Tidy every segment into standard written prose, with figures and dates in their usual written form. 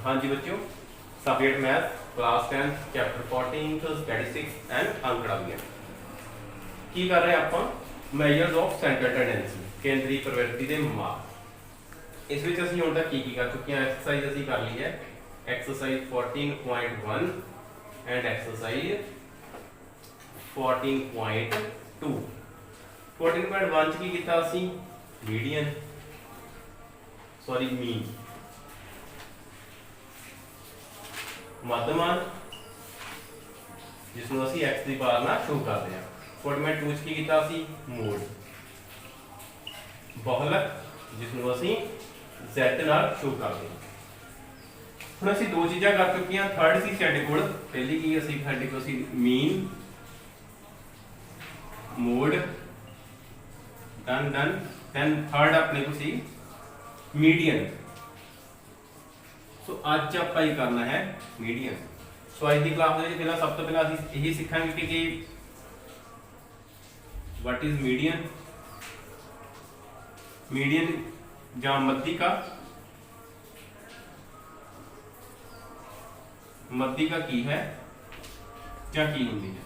हाँ जी बच्चों, subject math class 10 chapter 14 statistics and आंकड़ा विज्ञान की कर रहे हैं आप मैजर्स ऑफ सेंटर टेंडेंसी केंद्रीय प्रवृत्ति के माप। इस विच असीं हुण तक की कर चुके हैं। एक्सरसाइज असीं कर ली है एक्सरसाइज 14.1 एंड एक्सरसाइज 14.2। 14.1 च की कीता असीं मीडियन सॉरी मीन मध्यमान जिसनों असीं x की पावर नाल शो करते हैं। 14.2 च की कीता असीं मोड बहुलक जिसनों असीं z नाल शो करते हैं। हुण असीं दो चीज़ां कर चुके हैं। थर्ड सी साडे कोल पहली की असीं साडे कोल सी mean mode done done then third अपने को सी मीडियन। सो अज आप ही करना है मीडियन। सो अज की क्लास में पहला सब तो पहला असीं यही सीखांगे कि व्हाट इज मीडियन। मीडियन या मध्यिका मध्यिका की है क्या की होंगी है,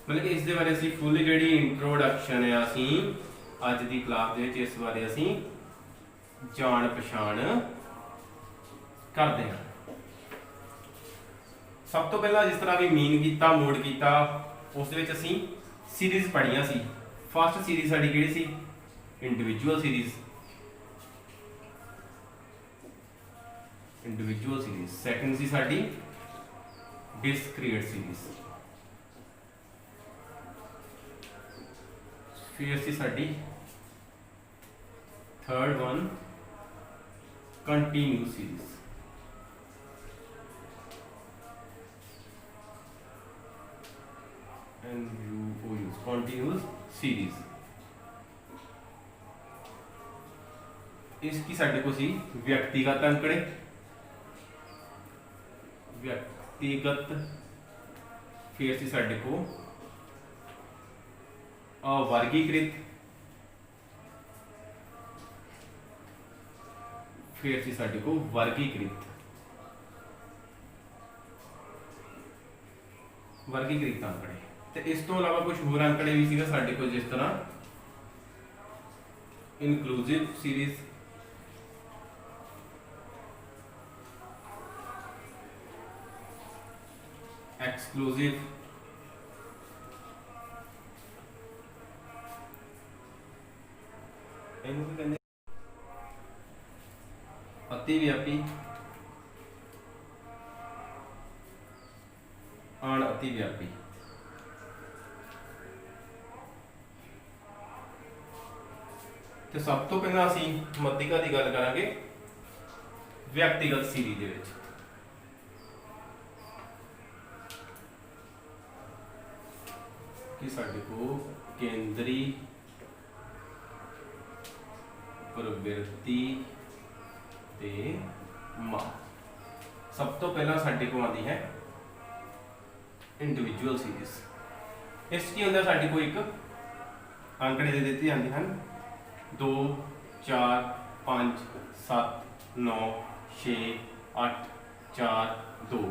मतलब कि इस दे बारे असीं फुल जिहड़ी इंट्रोडक्शन है असीं अज की क्लास दे विच इस बारे असीं जान पछाण करते हैं। सब तो पहला जिस तरह भी मीन किया मोड किया उस असीं सीरीज पढ़िया सी। फर्स्ट सीरीज साडी किहड़ी सी individual series. Individual series second सी साडी डिस्क्रीट सीरीज। फिर सी साडी third one continue series. Continuous series इसकी साडे को सी व्यक्तिगत अंकड़े व्यक्तिगत। फिर सी साडे को अवर्गीकृत। फिर सी साडे को वर्गीकृत वर्गीकृत अंकड़े। तो इस तो अलावा कुछ होर अंकड़े भी सीगा साडे को जिस तरह इनक्लूसिव सीरीज एक्सक्लूसिव अतिव्यापी अण अतिव्यापी। तो सब तो पहला असीं मध्यिका की गल करांगे व्यक्तिगत सीरीज दे विच। कि साडे को केंद्री प्रवृत्ति ते माप। सब तो पहला साडे को आती है इंडिविजुअल सीरीज। इसकी अंदर साडे को एक आंकड़े दे दिए जाते हैं 2 4 5 7 9 6 8 4 2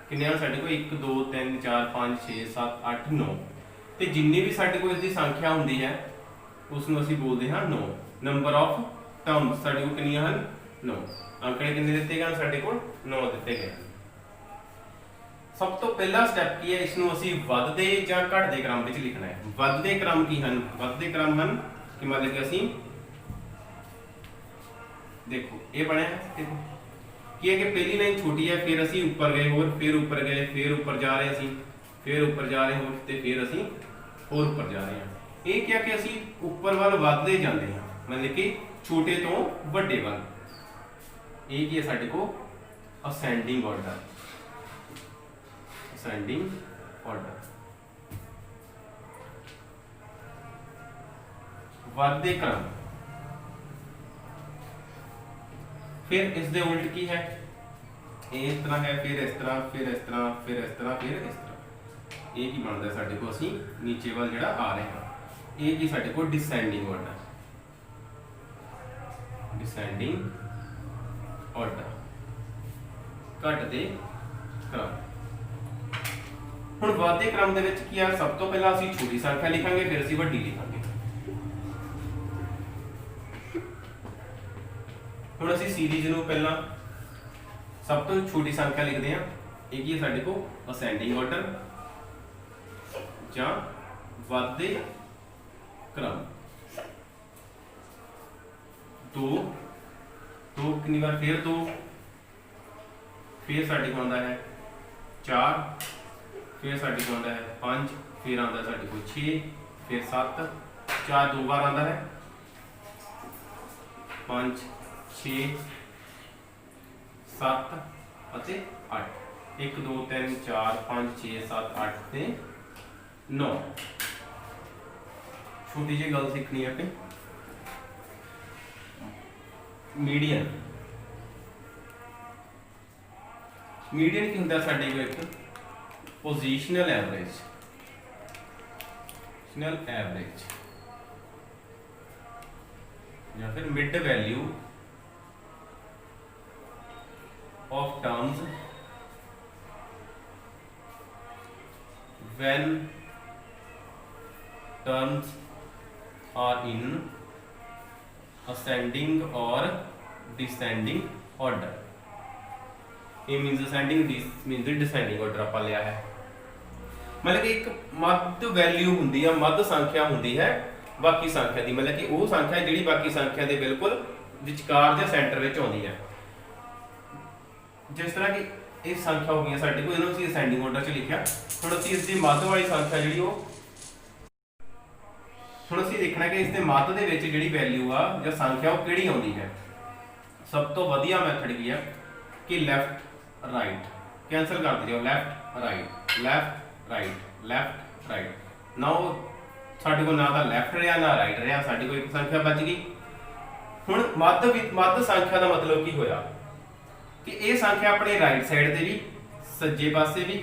किन्ने साडे को 1 2 3 4 5 6 7 8 9। तो जिन्नी भी साडे को इसकी संख्या होंदी है उसनूं असीं बोलते हैं 9। नंबर ऑफ टर्म्स साडे को कितनियां हैं 9। आंकड़े कितने दिते गए साडे को 9 दिते गए। सब तो पहला स्टैप की है इसनूं असीं वधदे जां घटदे क्रम विच लिखना है। वधदे क्रम की हन वधदे क्रम हन कि मतलब कि असीं देखो ये बने देखो कि है कि पहली लाइन छोटी है फिर असीं ऊपर गए होर फिर ऊपर गए फिर ऊपर जा रहे असीं फिर ऊपर जा रहे होर ते फिर असीं होर ऊपर जा रहे हैं। ये क्या कि असीं ऊपर वाल वधदे जांदे हां मतलब कि छोटे तो वड्डे वाल। ये की है साडे को असेंडिंग ऑर्डर। असेंडिंग ऑर्डर वधदे क्रम। फिर इस दे उल्ट की है इस तरह है फिर इस तरह फिर इस तरह फिर इस तरह फिर इस तरह। ये की बनता है साडे को असीं नीचे वाल जिहड़ा आ रहे हैं ये की साडे को डिसेंडिंग ऑर्डर डिसेंडिंग ऑर्डर, घटदे क्रम। ਹੁਣ ਵਧਦੇ क्रम ਦੇ ਵਿੱਚ ਕੀ ਆ, ਸਭ ਤੋਂ ਪਹਿਲਾਂ ਅਸੀਂ ਛੋਟੀ ਸੰਖਿਆ ਲਿਖਾਂਗੇ, ਫਿਰ ਅਸੀਂ ਵੱਡੀ ਲਿਖਾਂਗੇ। ਹੁਣ ਅਸੀਂ ਸੀਰੀਜ਼ ਨੂੰ ਪਹਿਲਾਂ ਸਭ ਤੋਂ ਛੋਟੀ ਸੰਖਿਆ ਲਿਖਦੇ ਹਾਂ। ਇਹ ਕੀ ਹੈ ਸਾਡੇ ਕੋਲ ਅਸੈਂਡਿੰਗ ਆਰਡਰ ਜਾਂ ਵਧਦੇ क्रम। दो दो कितनी बार, फिर दो, फिर साढ़े को आंदा है 4, फिर साढ़े को आंदा है 5, फिर आंदा है साढ़े को 6, फिर 7, 4 दो बार आंदा है 5 6 7 ਅਤੇ 8। 1 2 3 4 5 6 7 8 ਤੇ 9। छोटी जी गल सीखनी है अपनी, मीडियन। मीडियन की होंगे साडे को एक पोजिशनल एवरेज, पोजिशनल एवरेज या फिर mid value of terms when terms are in ascending or descending order। ये means ascending, means descending order ਆਪਾਂ ਲਿਆ ਹੈ। मतलब कि एक मध्य वैल्यू ਹੁੰਦੀ ਹੈ, मध्य संख्या ਹੁੰਦੀ ਹੈ ਬਾਕੀ ਸੰਖਿਆ ਦੀ। मतलब कि ਉਹ ਸੰਖਿਆ ਜਿਹੜੀ ਬਾਕੀ ਸੰਖਿਆ ਦੇ ਬਿਲਕੁਲ ਵਿਚਕਾਰ ਜਾਂ ਸੈਂਟਰ ਵਿੱਚ ਆਉਂਦੀ ਹੈ। ਜਿਸ ਤਰ੍ਹਾਂ ਕਿ ਇਹ ਸੰਖਿਆ ਹੋ ਗਈਆਂ ਸਾਡੇ ਕੋਲ, ਇਹਨੂੰ ਅਸੀਂ ascending order 'ਚ ਲਿਖਿਆ। ਹੁਣ ਅਸੀਂ ਇਸ ਦੀ ਮੱਧ ਵਾਲੀ ਸੰਖਿਆ ਜਿਹੜੀ ਉਹ ਹੁਣ ਅਸੀਂ ਦੇਖਣਾ ਕਿ ਇਸ ਦੇ ਮੱਧ ਦੇ ਵਿੱਚ ਜਿਹੜੀ ਵੈਲਿਊ ਆ ਜਾਂ ਸੰਖਿਆ ਉਹ ਕਿਹੜੀ ਆਉਂਦੀ ਹੈ। ਸਭ ਤੋਂ ਵਧੀਆ ਮੈਥਡ ਕੀ ਆ ਕਿ ਲੈਫਟ ਰਾਈਟ ਕੈਂਸਲ ਕਰਦੇ ਜਾਓ, left right left right left right. ਨਾ ਉਹ ਸਾਡੇ ਕੋਲ ਨਾ ਤਾਂ ਲੈਫਟ ਰਿਹਾ ਨਾ ਰਾਈਟ ਰਿਹਾ, ਸਾਡੀ ਕੋਈ ਇੱਕ ਸੰਖਿਆ ਬਚ ਗਈ। ਹੁਣ ਮੱਧ ਸੰਖਿਆ ਦਾ ਮਤਲਬ ਕੀ ਹੋਇਆ ਕਿ ਇਹ ਸੰਖਿਆ ਆਪਣੇ ਰਾਈਟ ਸਾਈਡ ਤੇ ਵੀ, ਸੱਜੇ ਪਾਸੇ ਵੀ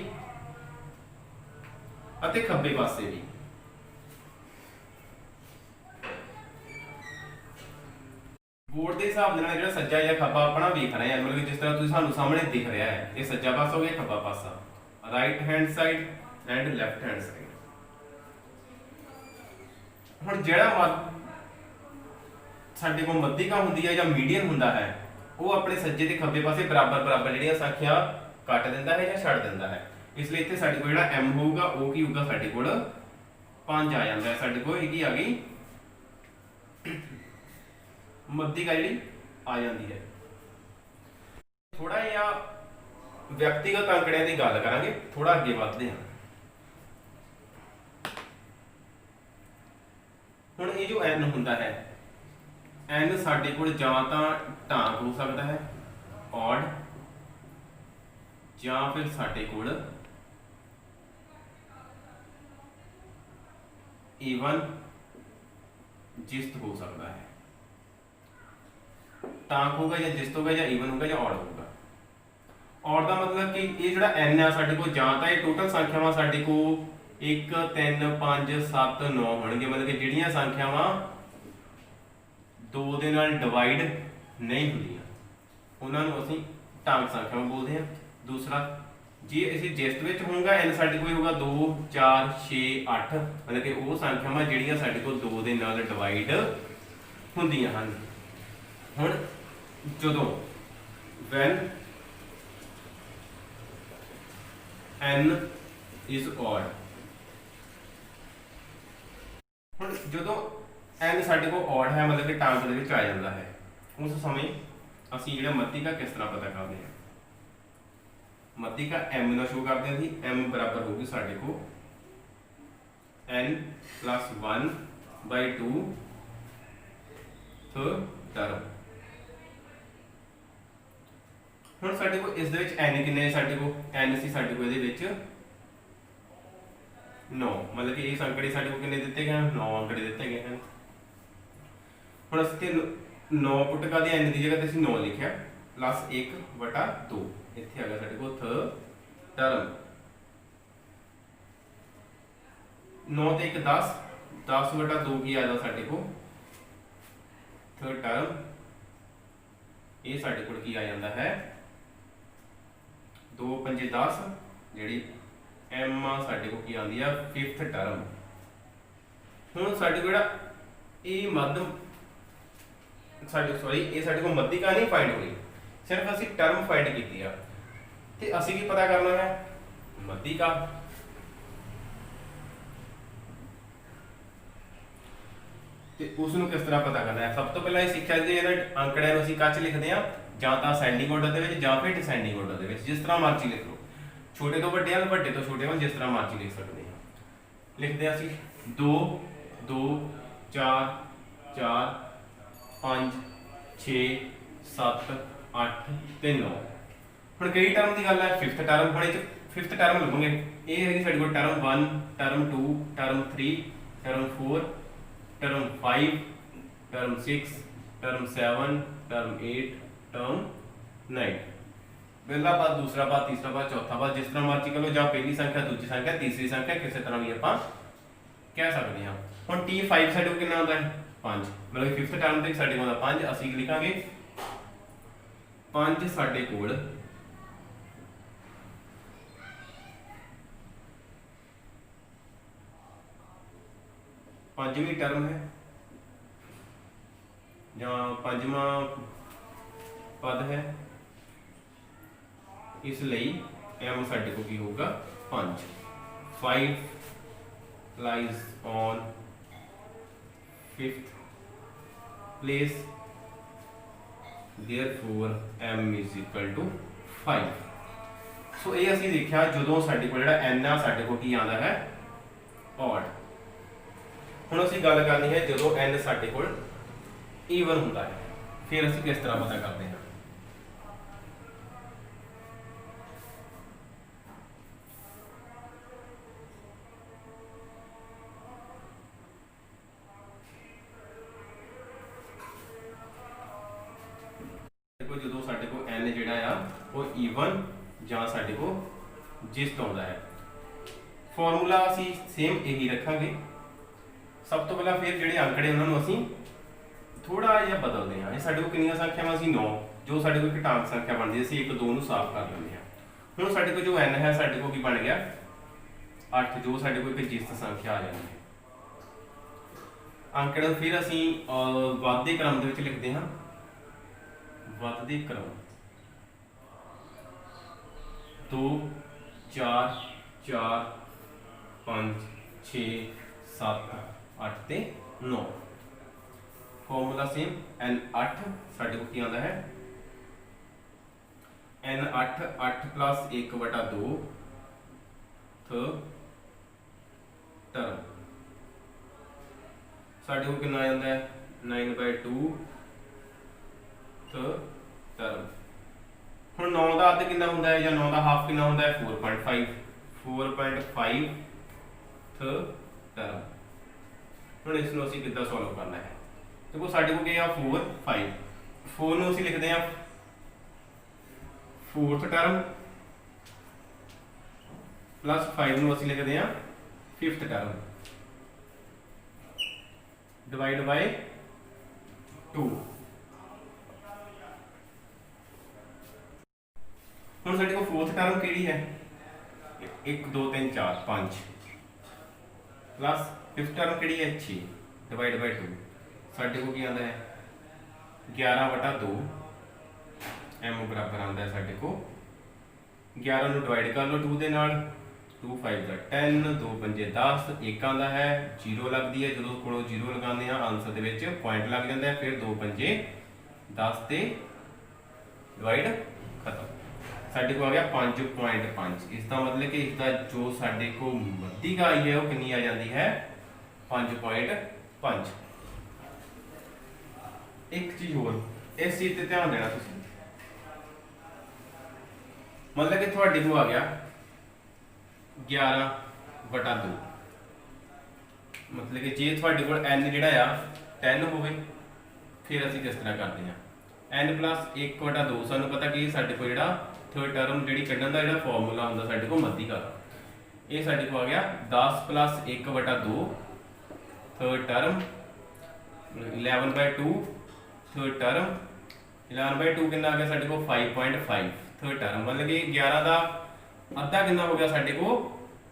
ਅਤੇ ਖੱਬੇ ਪਾਸੇ ਵੀ। बोर्ड के हिसाब से जो सज्जा या खब्बा अपना वेख रहे हैं, मतलब जिस तरह सानू सामने दिख रहा है, ये सज्जा पासा हो गया, खब्बा पासा, right hand side and left hand side. हुण जिहड़ा साडे कोल मध्यिका हुंदी है या मीडियन हुंदा है, वो अपने सज्जे ते खब्बे पासे बराबर बराबर जिहड़ियां संख्या कट दिंदा है या छड्ड दिंदा है। इसलिए इत्थे साडे कोल जिहड़ा m होऊगा वो की होऊगा, साडे कोल 5 आ जांदा है। साडे कोल की आ गई मध्यिका जी आ जाती है। थोड़ा या व्यक्तिगत अंकड़ियां की गल करांगे, थोड़ा अगे बढ़ते हैं। हुण ये जो n हुंदा है, n साडे कोल जां तां ढांक हो सकता है ऑड, जां फिर साडे कोल इवन जिस्त हो सकता है। टांक होगा या जिस्त होगा या इवन होगा या ऑड होगा। ऑड का मतलब कि ये जो n है साडे को जां तां ये टोटल संख्यावां साडे को 1 3 5 7 9 होणगे, मतलब कि जिहड़ियां संख्यावां 2 दे नाल डिवाइड नहीं हुंदियां उन्हां नूं असीं टांक संख्यावां बोलदे हां। दूसरा जे असीं जिस्त विच होऊगा n साडे कोल होगा 2 4 6 8, मतलब कि वो संख्यावां जिहड़ियां साडे को 2 दे नाल डिवाइड हुंदियां हन। हुण जदों when n is odd, हुण जदों n साडे को odd है, मतलब कि टांक दे विच आ जांदा है, उस समय असीं जिहड़ा मध्यिका किस तरह पता करदे हां। मध्यिका m नाल शो करदे हां। m बराबर होगी साडे को n + 1/2 टर्म। ਹੁਣ ਸਾਡੇ ਕੋਲ ਇਸ ਦੇ ਵਿੱਚ n ਕਿੰਨੇ ਸਾਡੇ ਕੋਲ n ਸੀ, ਸਾਡੇ ਕੋਲ ਇਹਦੇ ਵਿੱਚ 9, मतलब कि ਇਹ ਅੰਕੜੇ ਸਾਡੇ ਕੋਲ ਕਿੰਨੇ ਦਿੱਤੇ ਗਏ ਹਨ, 9 ਅੰਕੜੇ ਦਿੱਤੇ ਗਏ ਹਨ। ਹੁਣ ਅਸੀਂ ਤੇ 9 ਪੁੱਟ ਕਰਦੇ n ਦੀ ਜਗ੍ਹਾ ਤੇ ਅਸੀਂ 9 ਲਿਖਿਆ +1/2, ਇੱਥੇ ਆ ਗਿਆ ਸਾਡੇ ਕੋਲ ਟਰਮ। 9 ਤੇ 1 10, 10/2 ਕੀ ਆ ਜਾਂਦਾ ਸਾਡੇ ਕੋਲ ਟਰਮ ਇਹ ਸਾਡੇ ਕੋਲ ਕੀ ਆ ਜਾਂਦਾ ਹੈ 2 5 10 ਜਿਹੜੀ m ਆ ਸਾਡੇ ਕੋਲ ਕੀ ਆਉਂਦੀ ਆ 5th ਟਰਮ। ਹੁਣ ਸਾਡੇ ਕੋਲ ਜਿਹੜਾ ਇਹ ਮੱਧਮ ਇਹ ਸਾਡੇ ਕੋਲ ਮੱਧਿਕਾ ਨਹੀਂ ਫਾਈਂਡ ਹੋਈ, ਸਿਰਫ ਅਸੀਂ ਟਰਮ ਫਾਈਂਡ ਕੀਤੀ ਆ ਤੇ ਅਸੀਂ ਕੀ ਪਤਾ ਕਰਨਾ ਹੈ ਮੱਧਿਕਾ। ਤੇ ਉਸ ਨੂੰ ਕਿਸ ਤਰ੍ਹਾਂ ਪਤਾ ਕਰਨਾ ਹੈ? ਸਭ ਤੋਂ ਪਹਿਲਾਂ ਇਹ ਸਿੱਖਿਆ ਜੀ ਇਹਨਾਂ ਅੰਕੜਿਆਂ ਨੂੰ ਅਸੀਂ ਕੱਚ ਲਿਖਦੇ ਆ, ਜਾਂ ਤਾਂ ਅਸੈਂਡਿੰਗ ਆਰਡਰ ਦੇ ਵਿੱਚ ਜਾਂ ਫਿਰ ਡਿਸੈਂਡਿੰਗ ਆਰਡਰ ਦੇ ਵਿੱਚ, ਜਿਸ ਤਰ੍ਹਾਂ ਮਰਜ਼ੀ ਲਿਖ ਲਓ। ਛੋਟੇ ਤੋਂ ਵੱਡੇ ਵੱਲ, ਵੱਡੇ ਤੋਂ ਛੋਟੇ ਵੱਲ, ਜਿਸ ਤਰ੍ਹਾਂ ਮਰਜ਼ੀ ਲਿਖ ਸਕਦੇ ਹਾਂ। ਲਿਖਦੇ ਆ ਅਸੀਂ 2 2 4 4 5 6 7 8 ਤੇ 9। ਹੁਣ ਕਿਹੜੀ ਟਰਮ ਦੀ ਗੱਲ ਹੈ? 5th term. ਹੁਣ ਇਹ 5th ਟਰਮ ਲਵਾਂਗੇ। ਇਹ ਹੈਗੀ ਸਾਡੇ ਕੋਲ term 1 term 2 term 3 term 4 term 5 term 6 term 7 term 8 term 9। पहला पद, दूसरा पद, तीसरा पद, चौथा पद, जिस तरह मर्जी करो, ਜਾਂ ਪਹਿਲੀ ਸੰਖਿਆ, ਦੂਜੀ ਸੰਖਿਆ, ਤੀਸਰੀ ਸੰਖਿਆ, ਕਿਸੇ ਤਰ੍ਹਾਂ ਵੀ ਆਪਾਂ ਕਹਿ ਸਕਦੇ ਹਾਂ। ਹੁਣ t5 ਸਾਡੇ ਕੋਲ ਕਿੰਨਾ ਹੁੰਦਾ ਹੈ 5, ਮਤਲਬ 5th ਟਰਮ ਤੇ ਸਾਡੇ ਕੋਲ ਆਉਂਦਾ 5। ਅਸੀਂ ਲਿਖਾਂਗੇ 5 ਸਾਡੇ ਕੋਲ ਪੰਜਵੀਂ ਟਰਮ ਹੈ ਜਾਂ ਪੰਜਵਾਂ ਪਦ ਹੈ, ਇਸ ਲਈ m ਸਾਡੇ ਕੋਲ ਕੀ ਹੋਊਗਾ 5। 5 lies on 5th place, therefore m is equal to 5। ਸੋ ਇਹ ਅਸੀਂ ਦੇਖਿਆ ਜਦੋਂ ਸਾਡੇ ਕੋਲ ਜਿਹੜਾ n ਆ ਸਾਡੇ ਕੋਲ ਕੀ ਆਉਂਦਾ ਹੈ odd। ਹੁਣ ਅਸੀਂ ਗੱਲ ਕਰਨੀ ਹੈ ਜਦੋਂ n ਸਾਡੇ ਕੋਲ ਈਵਨ ਹੁੰਦਾ ਹੈ, ਫਿਰ ਅਸੀਂ ਕਿਸ ਤਰ੍ਹਾਂ ਪਤਾ ਕਰਦੇ ਹਾਂ? ਦੇਖੋ ਜਦੋਂ ਸਾਡੇ ਕੋਲ n ਜਿਹੜਾ ਆ ਉਹ ਈਵਨ ਜਾਂ ਸਾਡੇ ਕੋਲ ਜਿਸਤ ਆਉਂਦਾ ਹੈ, ਫਾਰਮੂਲਾ ਅਸੀਂ ਸੇਮ ਇਹੀ ਰੱਖਾਂਗੇ। ਸਭ ਤੋਂ ਪਹਿਲਾਂ ਫਿਰ ਜਿਹੜੇ ਅੰਕੜੇ ਉਹਨਾਂ ਨੂੰ ਅਸੀਂ ਥੋੜਾ ਜਿਹਾ ਬਦਲਦੇ ਹਾਂ। ਇਹ ਸਾਡੇ ਕੋਲ ਕਿੰਨੀਆਂ ਸੰਖਿਆਵਾਂ ਸੀ 9, ਜੋ ਸਾਡੇ ਕੋਲ ਘਟਾਂਕ ਸੰਖਿਆ ਬਣਦੀ ਅਸੀਂ 1 2 ਨੂੰ ਸਾਫ਼ ਕਰ ਲੈਂਦੇ ਹਾਂ। ਹੁਣ ਸਾਡੇ ਕੋਲ ਜੋ n ਹੈ ਸਾਡੇ ਕੋਲ ਕੀ ਬਣ ਗਿਆ 8, ਜੋ ਸਾਡੇ ਕੋਲ ਇੱਕ ਜਿਸਤ ਸੰਖਿਆ ਆ ਜਾਂਦੀ ਹੈ। ਅੰਕੜੇ ਨੂੰ ਫਿਰ ਅਸੀਂ ਵੱਧਦੇ ਕ੍ਰਮ ਦੇ ਵਿੱਚ ਲਿਖਦੇ ਹਾਂ। ਵੱਧਦੇ ਕ੍ਰਮ 2 4 4 5 6 7 8 ਤੇ 9। ਫਾਰਮੂਲਾ ਸੇਮ n8 ਸਾਡੇ ਕੋਲ ਕੀ ਆਉਂਦਾ ਹੈ n8 8 + 1/2 ਟਰਮ। ਸਾਡੇ ਕੋਲ ਕਿੰਨਾ ਆ ਜਾਂਦਾ ਹੈ 9/2 ਟਰਮ। ਹੁਣ 9 ਦਾ ਅੱਧ ਕਿੰਨਾ ਹੁੰਦਾ ਹੈ ਜਾਂ 9 ਦਾ ਹਾਫ ਕਿੰਨਾ ਹੁੰਦਾ ਹੈ 4.5 4.5 ਟਰਮ। ਹੁਣ ਇਸ ਨੂੰ ਅਸੀਂ ਕਿੱਦਾਂ ਸੋਲਵ ਕਰਨਾ ਹੈ? ਦੇਖੋ ਸਾਡੇ ਕੋਲ ਕੀ ਆ 4 5, 4 ਨੂੰ ਅਸੀਂ ਲਿਖਦੇ ਆ 4th ਟਰਮ ਪਲੱਸ 5 ਨੂੰ ਅਸੀਂ ਲਿਖਦੇ ਆ 5th ਟਰਮ ਡਿਵਾਈਡ ਬਾਈ 2। ਹੁਣ ਸਾਡੇ ਕੋਲ 4th ਟਰਮ ਕਿਹੜੀ ਹੈ 1 2 3 4 5 ਪਲੱਸ 5th ਟਰਮ ਕਿਹੜੀ ਹੈ 6 ਡਿਵਾਈਡ ਬਾਈ 2। ਸਾਡੇ ਕੋਲ ਕੀ ਆਉਂਦਾ ਹੈ 11/2। m ਬਰਾਬਰ ਆਉਂਦਾ ਹੈ ਸਾਡੇ ਕੋਲ 11 ਨੂੰ ਡਿਵਾਈਡ ਕਰ ਲਓ 2 ਦੇ ਨਾਲ, 2 5 ਦਾ 10, 2 5 10, 1 ਆਉਂਦਾ ਹੈ 0 ਲੱਗਦੀ ਹੈ। ਜਦੋਂ ਕੋਲੋਂ 0 ਲਗਾਉਂਦੇ ਆ ਆਨਸਰ ਦੇ ਵਿੱਚ ਪੁਆਇੰਟ ਲੱਗ ਜਾਂਦਾ ਹੈ। ਫਿਰ 2 5 10 ਤੇ ਡਿਵਾਈਡ ਖਤਮ। ਸਾਡੇ ਕੋਲ ਆ ਗਿਆ 5.5। ਇਸ ਦਾ ਮਤਲਬ ਕਿ ਇਸ ਦਾ ਜੋ ਸਾਡੇ ਕੋਲ ਮੱਧਿਕਾ ਆਈ ਹੈ ਉਹ ਕਿੰਨੀ ਆ ਜਾਂਦੀ ਹੈ 5.5। ਇੱਕ ਚੀਜ਼ ਹੋਰ, ਇਸ ਚੀਜ਼ ਤੇ ਧਿਆਨ ਦੇਣਾ ਤੁਸੀਂ। ਮਤਲਬ ਕਿ ਤੁਹਾਡੇ ਕੋਲ ਆ ਗਿਆ 11/2। ਮਤਲਬ ਕਿ ਜੇ ਤੁਹਾਡੇ ਕੋਲ n ਜਿਹੜਾ ਆ 10 ਹੋਵੇ ਫਿਰ ਅਸੀਂ ਕਿਸ ਤਰ੍ਹਾਂ ਕਰਦੇ ਹਾਂ n + 1/2। ਸਾਨੂੰ ਪਤਾ ਕਿ ਸਾਡੇ ਕੋਲ ਜਿਹੜਾ ਥਰਡ ਟਰਮ ਜਿਹੜੀ ਕੱਢਣ ਦਾ ਜਿਹੜਾ ਫਾਰਮੂਲਾ ਹੁੰਦਾ ਸਾਡੇ ਕੋਲ ਮੱਧਿਕਾ, ਇਹ ਸਾਡੇ ਕੋਲ ਆ ਗਿਆ 10 + 1/2 ਥਰਡ ਟਰਮ, 11/2 ਥਰਡ ਟਰਮ 11/2 कितना आ गया साडे को 5.5 थर्ड टर्म, मतलब कि 11 का अद्धा कितना हो गया साडे को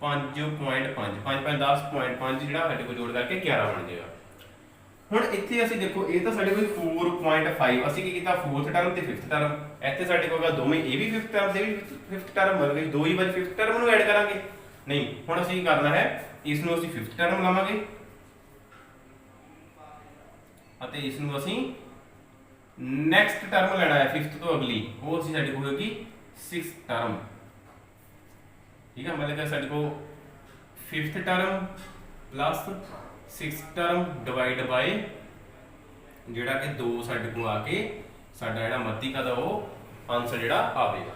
5.5 5 10.5 ਜਿਹੜਾ ਸਾਡੇ ਕੋਲ ਜੋੜ ਕਰਕੇ 11 ਬਣ ਜਾਏਗਾ। ਹੁਣ ਇੱਥੇ ਅਸੀਂ ਦੇਖੋ ਇਹ ਤਾਂ ਸਾਡੇ ਕੋਲ 4.5 ਅਸੀਂ ਕੀ ਕੀਤਾ 4th ਟਰਮ ਤੇ 5th ਟਰਮ, ਇੱਥੇ ਸਾਡੇ ਕੋਲ ਹੈਗਾ ਦੋਵੇਂ ਇਹ ਵੀ 5th ਟਰਮ ਤੇ ਵੀ 5th ਟਰਮ, ਮਤਲਬ ਕਿ ਦੋ ਹੀ ਵਾਰੀ 5th ਟਰਮ ਨੂੰ ਐਡ ਕਰਾਂਗੇ। ਨਹੀਂ, ਹੁਣ ਅਸੀਂ ਕਰਨਾ ਹੈ ਇਸ ਨੂੰ ਅਸੀਂ 5th ਟਰਮ ਲਾਵਾਂਗੇ ਅਤੇ ਇਸ ਨੂੰ ਅਸੀਂ ਨੈਕਸਟ ਟਰਮ ਲੈਣਾ ਹੈ 5th ਤੋਂ ਅਗਲੀ, ਉਹ ਅਸੀਂ ਸਾਡੇ ਕੋਲ ਹੋਏਗੀ 6th ਟਰਮ। ਠੀਕ ਹੈ, मतलब कि साडे को 5th term plus 6th term divide by ਜਿਹੜਾ ਕਿ 2 ਸਾਡੇ ਕੋਲ ਆ ਕੇ ਸਾਡਾ ਜਿਹੜਾ ਮੱਧਿਕਾ ਦਾ ਉਹ ਆਨਸਰ ਜਿਹੜਾ ਆਵੇਗਾ।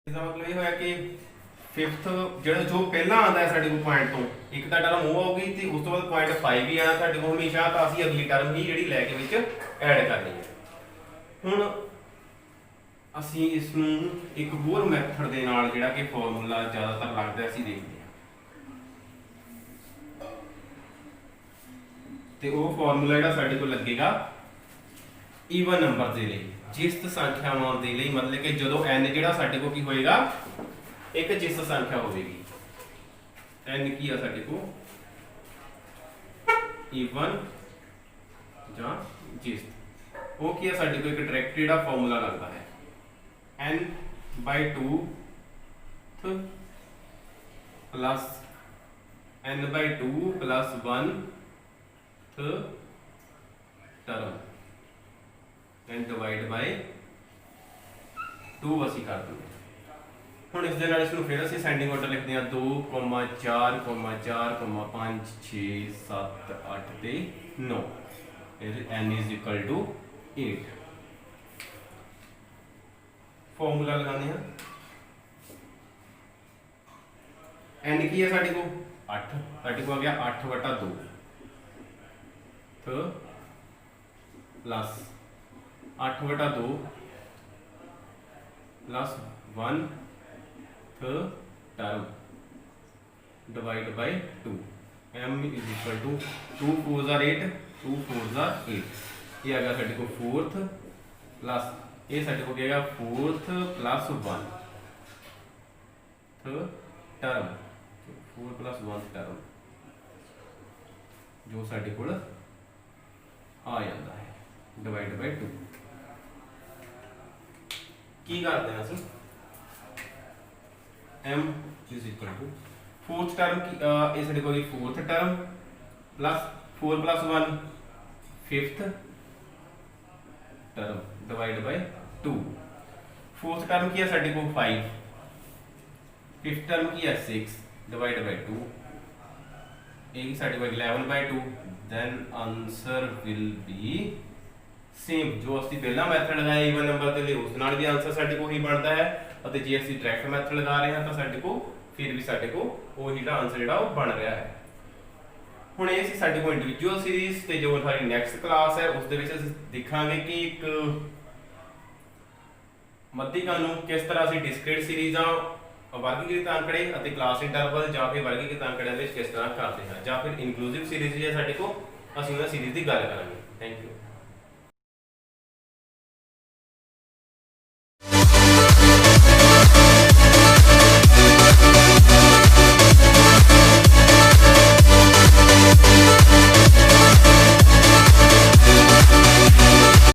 ਇਹਦਾ ਮਤਲਬ ਇਹ ਹੋਇਆ ਕਿ 5th ਜਿਹੜਾ ਜੋ ਪਹਿਲਾਂ ਆਉਂਦਾ ਹੈ ਸਾਡੇ ਕੋਲ ਪੁਆਇੰਟ ਤੋਂ ਇੱਕ ਤਾਂ ਟਰਮ ਉਹ ਆਊਗੀ ਤੇ ਉਸ ਤੋਂ ਬਾਅਦ 0.5 ਵੀ ਆਣਾ ਸਾਡੇ ਕੋਲ ਹਮੇਸ਼ਾ, ਤਾਂ ਅਸੀਂ ਅਗਲੀ ਟਰਮ ਹੀ ਜਿਹੜੀ ਲੈ ਕੇ ਵਿੱਚ ਐਡ ਕਰਨੀ ਹੈ। ਹੁਣ ਅਸੀਂ ਇਸ ਨੂੰ ਇੱਕ ਹੋਰ ਮੈਥਡ ਦੇ ਨਾਲ ਜਿਹੜਾ ਕਿ ਫਾਰਮੂਲਾ ਜ਼ਿਆਦਾਤਰ ਲੱਗਦਾ ਅਸੀਂ ਦੇਖਦੇ ਹਾਂ, ਤੇ ਉਹ ਫਾਰਮੂਲਾ ਜਿਹੜਾ ਸਾਡੇ ਕੋਲ ਲੱਗੇਗਾ ਈਵਨ ਨੰਬਰ ਦੇ ਲਈ, ਜਿਸਤ ਸੰਖਿਆਵਾਂ ਦੇ ਲਈ, ਮਤਲਬ ਕਿ ਜਦੋਂ n ਜਿਹੜਾ ਸਾਡੇ ਕੋਲ ਕੀ ਹੋਏਗਾ ਇੱਕ ਜਿਸਤ ਸੰਖਿਆ ਹੋਵੇਗੀ। n ਕੀ ਆ ਸਾਡੇ ਕੋਲ ਈਵਨ ਜਾਂ ਜਿਸਤ, ਉਹ ਕੀ ਆ ਸਾਡੇ ਕੋਲ ਇੱਕ ਡਾਇਰੈਕਟ ਜਿਹੜਾ ਫਾਰਮੂਲਾ ਲੱਗਦਾ ਹੈ n/2 plus n/2 plus 1 term and divide by 2 ਅਸੀਂ ਕਰ ਦਿੰਦੇ। ਹੁਣ ਇਸ ਦੇ ਨਾਲ ਇਸ ਨੂੰ ਫਿਰ ਅਸੀਂ ਸੈਂਡਿੰਗ ਆਰਡਰ ਲਿਖਦੇ ਹਾਂ 2, 4, 4, 5, 6, 7, 8 ਤੇ 9, n = 8। फॉर्मूला लगाने हैं n की है साढ़े को 8, साढ़े को आ गया 8/2 तो plus 8/2 plus 1 term divide by 2, m = 2 4 8 2 4 8, ये आ गया साढ़े को 4th प्लस ये साढ़े को क्या 4th प्लस 1 टर्म, 4 + 1 टर्म जो साढ़े को आ जाता है डिवाइड बाय 2। की करते हैं असं m = 4th टर्म की ये साढ़े को 4th term plus 4 + 1 5th term divide by 2। 4th term की है साढ़े को 5, 5th टर्म की है 6 डिवाइड बाय 2, एक साढ़े को 11/2। Then answer will be same जो ਅਸੀਂ ਪਹਿਲਾ ਮੈਥਡ ਲਗਾਇਆ ਈਵਨ ਨੰਬਰ ਦੇ ਲਈ, ਉਸ ਨਾਲ ਵੀ ਆਨਸਰ ਸਾਡੇ ਕੋਲ ਹੀ ਬਣਦਾ ਹੈ, ਅਤੇ ਜੇ ਅਸੀਂ ਡਾਇਰੈਕਟ ਮੈਥਡ ਲਗਾ ਰਹੇ ਹਾਂ ਤਾਂ ਸਾਡੇ ਕੋਲ ਫਿਰ ਵੀ ਸਾਡੇ ਕੋਲ ਉਹੀ ਜਿਹੜਾ ਆਨਸਰ ਜਿਹੜਾ ਉਹ ਬਣ ਰਿਹਾ ਹੈ। ਹੁਣ ਇਹ ਸੀ ਸਾਡੇ ਕੋਲ ਇੰਡੀਵਿਜੂਅਲ ਸੀਰੀਜ਼, ਤੇ ਜੋ ਸਾਡੀ ਨੈਕਸਟ ਕਲਾਸ ਹੈ ਉਸ ਦੇ ਵਿੱਚ ਅਸੀਂ ਦੇਖਾਂਗੇ ਕਿ ਇੱਕ ਮੱਧਿਕਾ ਨੂੰ ਕਿਸ ਤਰ੍ਹਾਂ ਅਸੀਂ ਡਿਸਕ੍ਰੀਟ ਸੀਰੀਜ਼ਾਂ, ਵਰਗੀਕ੍ਰਿਤ ਅੰਕੜੇ ਅਤੇ ਕਲਾਸ ਇੰਟਰਵਲ ਜਾਂ ਫਿਰ ਵਰਗੀਕ੍ਰਿਤ ਅੰਕੜਿਆਂ ਵਿੱਚ ਕਿਸ ਤਰ੍ਹਾਂ ਕਰਦੇ ਹਾਂ, ਜਾਂ ਫਿਰ ਇਨਕਲੂਸਿਵ ਸੀਰੀਜ਼ ਹੈ ਸਾਡੇ ਕੋਲ, ਅਸੀਂ ਉਹਨਾਂ ਸੀਰੀਜ਼ ਦੀ ਗੱਲ ਕਰਾਂਗੇ। Thank you.